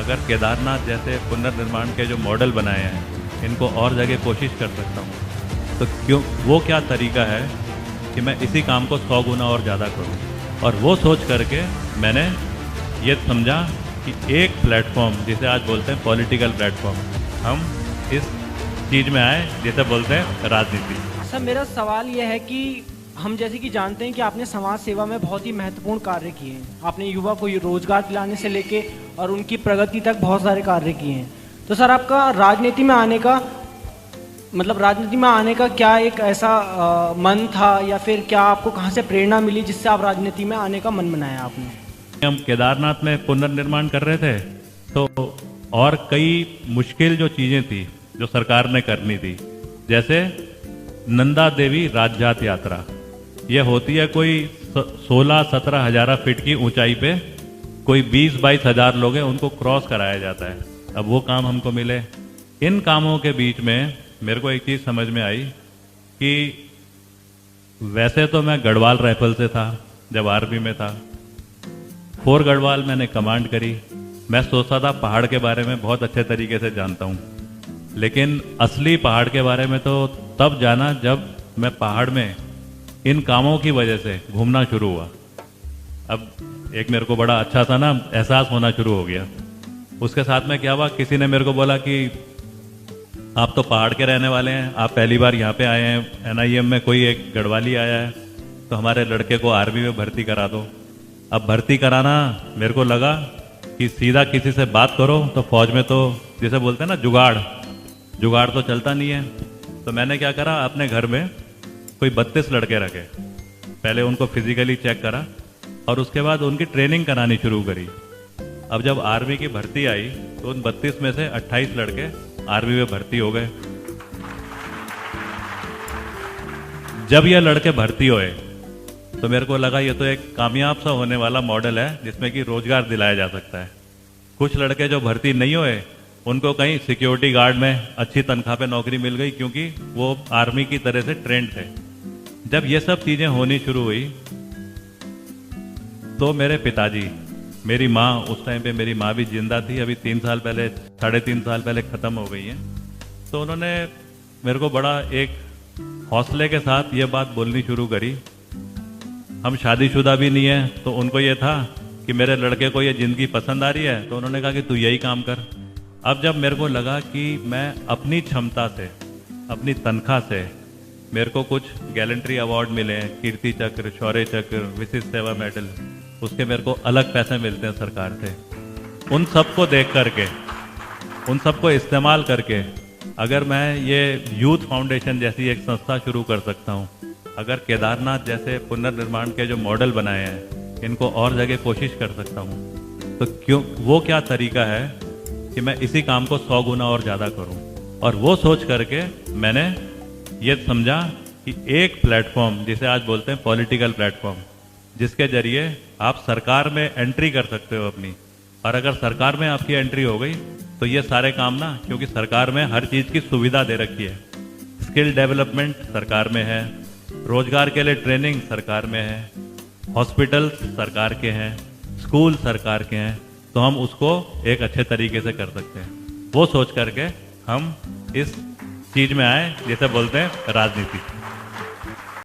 अगर केदारनाथ जैसे पुनर्निर्माण के जो मॉडल बनाए हैं इनको और जगह कोशिश कर सकता हूँ, तो क्यों वो क्या तरीका है कि मैं इसी काम को 100 गुना और ज़्यादा करूँ। और वो सोच करके मैंने ये समझा कि एक प्लेटफॉर्म जिसे आज बोलते हैं पॉलिटिकल प्लेटफॉर्म, हम इस चीज़ में आए जिसे बोलते हैं राजनीति। सर मेरा सवाल यह है कि हम जैसे कि जानते हैं कि आपने समाज सेवा में बहुत ही महत्वपूर्ण कार्य किए हैं। आपने युवा को रोजगार दिलाने से लेके और उनकी प्रगति तक बहुत सारे कार्य किए हैं। तो सर आपका राजनीति में आने का राजनीति में आने का क्या एक ऐसा मन था, या फिर क्या आपको कहाँ से प्रेरणा मिली जिससे आप राजनीति में आने का मन बनाया आपने? हम केदारनाथ में पुनर्निर्माण कर रहे थे तो और कई मुश्किल जो चीज़ें थी जो सरकार ने करनी थी, जैसे नंदा देवी राजजात यात्रा, ये होती है कोई 16-17 हज़ार फीट की ऊंचाई पे, कोई 20-22 हज़ार लोग हैं, उनको क्रॉस कराया जाता है। अब वो काम हमको मिले। इन कामों के बीच में मेरे को एक चीज़ समझ में आई कि वैसे तो मैं गढ़वाल राइफल से था जब आर्मी में था, 4 गढ़वाल मैंने कमांड करी। मैं सोचता था पहाड़ के बारे में बहुत अच्छे तरीके से जानता हूँ, लेकिन असली पहाड़ के बारे में तो तब जाना जब मैं पहाड़ में इन कामों की वजह से घूमना शुरू हुआ। अब एक मेरे को बड़ा अच्छा सा ना एहसास होना शुरू हो गया। उसके साथ में क्या हुआ, किसी ने मेरे को बोला कि आप तो पहाड़ के रहने वाले हैं, आप पहली बार यहाँ पे आए हैं, NIM में कोई एक गढ़वाली आया है तो हमारे लड़के को आर्मी में भर्ती करा दो। अब भर्ती कराना, मेरे को लगा कि सीधा किसी से बात करो तो फौज में तो जैसे बोलते हैं ना जुगाड़ तो चलता नहीं है। तो मैंने क्या करा, अपने घर में कोई 32 लड़के रखे, पहले उनको फिजिकली चेक करा और उसके बाद उनकी ट्रेनिंग करानी शुरू करी। अब जब आर्मी की भर्ती आई तो उन 32 में से 28 लड़के आर्मी में भर्ती हो गए। जब ये लड़के भर्ती हुए तो मेरे को लगा ये तो एक कामयाब सा होने वाला मॉडल है जिसमें कि रोजगार दिलाया जा सकता है। कुछ लड़के जो भर्ती नहीं हुए उनको कहीं सिक्योरिटी गार्ड में अच्छी तनख्वाह पे नौकरी मिल गई, क्योंकि वो आर्मी की तरह से ट्रेंड थे। जब ये सब चीजें होनी शुरू हुई तो मेरे पिताजी, मेरी माँ, उस टाइम पे मेरी माँ भी जिंदा थी, अभी 3 साल पहले 3.5 साल पहले ख़त्म हो गई हैं। तो उन्होंने मेरे को बड़ा एक हौसले के साथ ये बात बोलनी शुरू करी। हम शादीशुदा भी नहीं है, तो उनको ये था कि मेरे लड़के को ये ज़िंदगी पसंद आ रही है, तो उन्होंने कहा कि तू यही काम कर। अब जब मेरे को लगा कि मैं अपनी क्षमता से, अपनी तनख्वाह से, मेरे को कुछ गैलेंट्री अवार्ड मिले, कीर्ति चक्र, शौर्य चक्र, विशिष्ट सेवा मेडल, उसके मेरे को अलग पैसे मिलते हैं सरकार से। उन सबको देख करके, उन सबको इस्तेमाल करके अगर मैं ये यूथ फाउंडेशन जैसी एक संस्था शुरू कर सकता हूँ, अगर केदारनाथ जैसे पुनर्निर्माण के जो मॉडल बनाए हैं इनको और जगह कोशिश कर सकता हूँ, तो क्यों वो क्या तरीका है कि मैं इसी काम को 100 गुना और ज़्यादा करूँ। और वो सोच करके मैंने ये समझा कि एक प्लेटफॉर्म जिसे आज बोलते हैं पॉलिटिकल प्लेटफॉर्म, जिसके जरिए आप सरकार में एंट्री कर सकते हो अपनी, और अगर सरकार में आपकी एंट्री हो गई तो ये सारे काम ना, क्योंकि सरकार में हर चीज़ की सुविधा दे रखी है, स्किल डेवलपमेंट सरकार में है, रोजगार के लिए ट्रेनिंग सरकार में है, हॉस्पिटल सरकार के हैं, स्कूल सरकार के हैं, तो हम उसको एक अच्छे तरीके से कर सकते हैं। वो सोच करके हम इस चीज़ में आए जिसे बोलते हैं राजनीति।